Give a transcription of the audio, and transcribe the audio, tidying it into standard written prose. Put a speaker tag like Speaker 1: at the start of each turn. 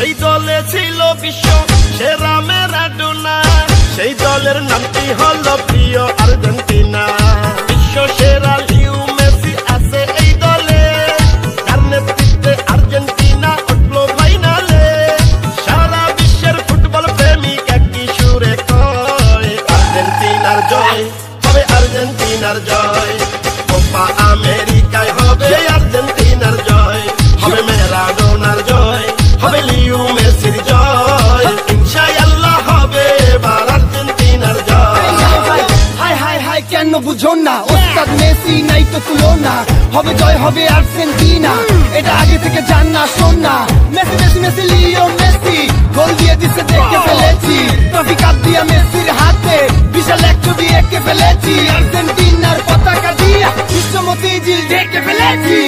Speaker 1: সেই দলে ছিল বিশ্ব সেরা ম্যারাডোনা, সেই দলের নামটি হলো প্রিয় আর্জেন্টিনা। বিশ্ব সেরা লিও মেসি আছে এই দলে, তার নেতৃত্বে আর্জেন্টিনা উঠলো ফাইনালে। সারা বিশ্বের ফুটবল প্রেমিক একই সুরে কয় আর্জেন্টিনার জয় হবে, আর্জেন্টিনার জয়। কোপা আমেরিকায় হবে আর্জেন্টিনার জয়, হবে ম্যারাডোনার জয়, হবে লিও মেসির জয়। ইনশাআল্লাহ হবে এবার আর্জেন্টিনার জয়।
Speaker 2: হাই হাই হাই কেন বুঝো না, ওস্তাদ মেসি নাই তো তুলনা, হবে জয় হবে আর্জেন্টিনা, এটা আগে থেকে জান না শোন না। Messi Messi Messi Leo Messi গোল দিয়ে দিছে দেখে ফেলেছি, ট্রফি কাপ দিয়া মেসির হাতে বিশাল এক ছবি এঁকে ফেলেছি, আর্জেন্টিনার পতাকা দিয়া বিশ্বমতি জিল ঢেকে ফেলেছি।